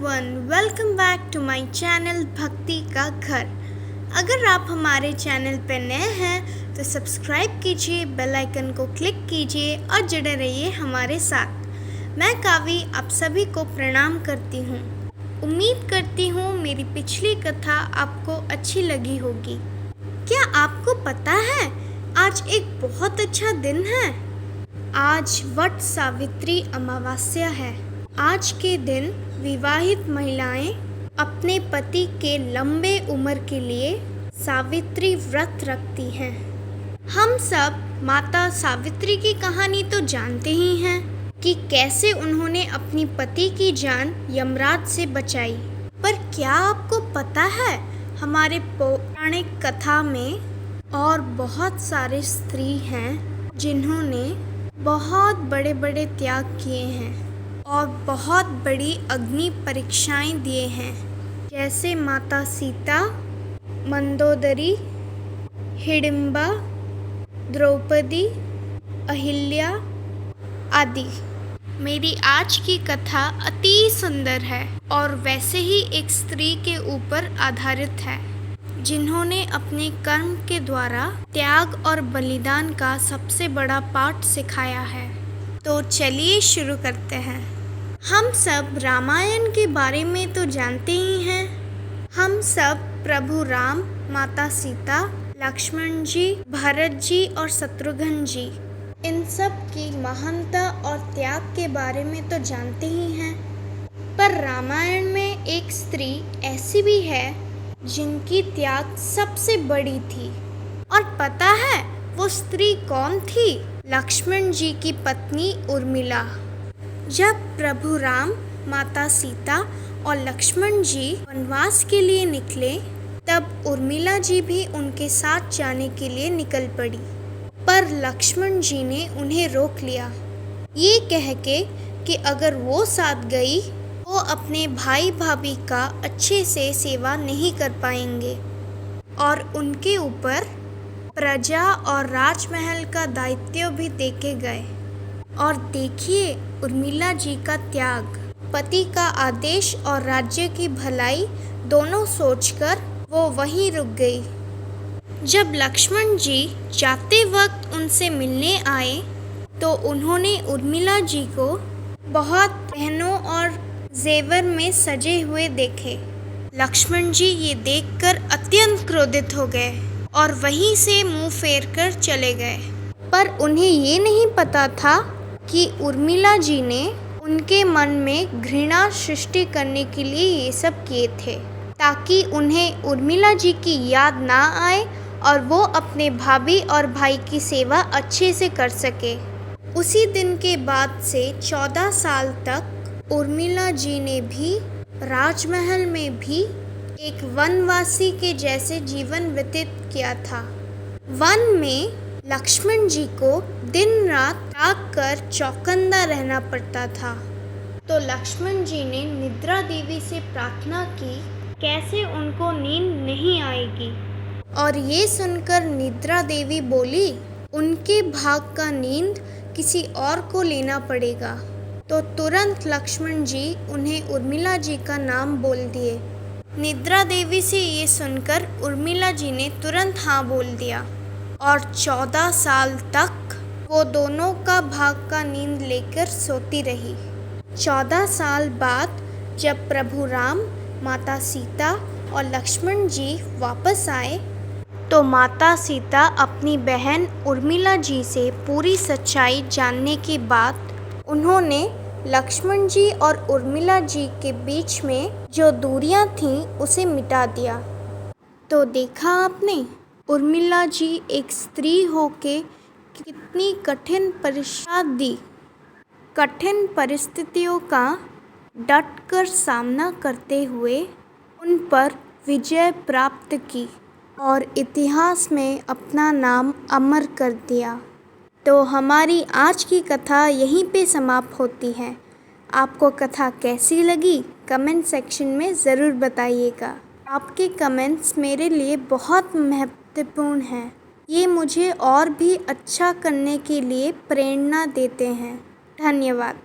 Everyone, welcome back to my channel भक्ति का घर। अगर आप हमारे चैनल पर नए हैं तो सब्सक्राइब कीजिए, बेल आइकन को क्लिक कीजिए और जुड़े रहिए हमारे साथ। मैं कावी आप सभी को प्रणाम करती हूँ। उम्मीद करती हूँ मेरी पिछली कथा आपको अच्छी लगी होगी। क्या आपको पता है आज एक बहुत अच्छा दिन है? आज वट सावित्री अमावस्या है। आज के दिन विवाहित महिलाएं अपने पति के लंबे उम्र के लिए सावित्री व्रत रखती हैं। हम सब माता सावित्री की कहानी तो जानते ही हैं कि कैसे उन्होंने अपनी पति की जान यमराज से बचाई। पर क्या आपको पता है हमारे पौराणिक कथा में और बहुत सारे स्त्री हैं जिन्होंने बहुत बड़े बड़े त्याग किए हैं और बहुत बड़ी अग्नि परीक्षाएं दिए हैं, जैसे माता सीता, मंदोदरी, हिडिंबा, द्रौपदी, अहिल्या आदि। मेरी आज की कथा अति सुंदर है और वैसे ही एक स्त्री के ऊपर आधारित है जिन्होंने अपने कर्म के द्वारा त्याग और बलिदान का सबसे बड़ा पाठ सिखाया है। तो चलिए शुरू करते हैं। हम सब रामायण के बारे में तो जानते ही हैं। हम सब प्रभु राम, माता सीता, लक्ष्मण जी, भरत जी और शत्रुघ्न जी, इन सब की महानता और त्याग के बारे में तो जानते ही हैं। पर रामायण में एक स्त्री ऐसी भी है जिनकी त्याग सबसे बड़ी थी। और पता है वो स्त्री कौन थी? लक्ष्मण जी की पत्नी उर्मिला। जब प्रभु राम, माता सीता और लक्ष्मण जी वनवास के लिए निकले तब उर्मिला जी भी उनके साथ जाने के लिए निकल पड़ी। पर लक्ष्मण जी ने उन्हें रोक लिया, ये कह के कि अगर वो साथ गई वो अपने भाई भाभी का अच्छे से सेवा नहीं कर पाएंगे और उनके ऊपर प्रजा और राजमहल का दायित्व भी देके गए। और देखिए उर्मिला जी का त्याग, पति का आदेश और राज्य की भलाई दोनों सोचकर वो वहीं रुक गई। जब लक्ष्मण जी जाते वक्त उनसे मिलने आए तो उन्होंने उर्मिला जी को बहुत गहनों और जेवर में सजे हुए देखे। लक्ष्मण जी ये देखकर अत्यंत क्रोधित हो गए और वहीं से मुंह फेर कर चले गए। पर उन्हें ये नहीं पता था कि उर्मिला जी ने उनके मन में घृणा सृष्टि करने के लिए ये सब किए थे, ताकि उन्हें उर्मिला जी की याद ना आए और वो अपने भाभी और भाई की सेवा अच्छे से कर सके। उसी दिन के बाद से 14 साल तक उर्मिला जी ने भी राजमहल में भी एक वनवासी के जैसे जीवन व्यतीत किया था। वन में लक्ष्मण जी को दिन रात जाग कर चौकन्ना रहना पड़ता था। तो लक्ष्मण जी ने निद्रा देवी से प्रार्थना की कैसे उनको नींद नहीं आएगी। और ये सुनकर निद्रा देवी बोली उनके भाग का नींद किसी और को लेना पड़ेगा। तो तुरंत लक्ष्मण जी उन्हें उर्मिला जी का नाम बोल दिए। निद्रा देवी से ये सुनकर उर्मिला जी ने तुरंत हाँ बोल दिया और 14 साल तक वो दोनों का भाग का नींद लेकर सोती रही। 14 साल बाद जब प्रभु राम, माता सीता और लक्ष्मण जी वापस आए तो माता सीता अपनी बहन उर्मिला जी से पूरी सच्चाई जानने के बाद उन्होंने लक्ष्मण जी और उर्मिला जी के बीच में जो दूरियां थीं उसे मिटा दिया। तो देखा आपने उर्मिला जी एक स्त्री होके कितनी कठिन परीक्षा दी, कठिन परिस्थितियों का डटकर सामना करते हुए उन पर विजय प्राप्त की और इतिहास में अपना नाम अमर कर दिया। तो हमारी आज की कथा यहीं पे समाप्त होती है। आपको कथा कैसी लगी कमेंट सेक्शन में ज़रूर बताइएगा। आपके कमेंट्स मेरे लिए बहुत महत्वपूर्ण हैं। ये मुझे और भी अच्छा करने के लिए प्रेरणा देते हैं। धन्यवाद।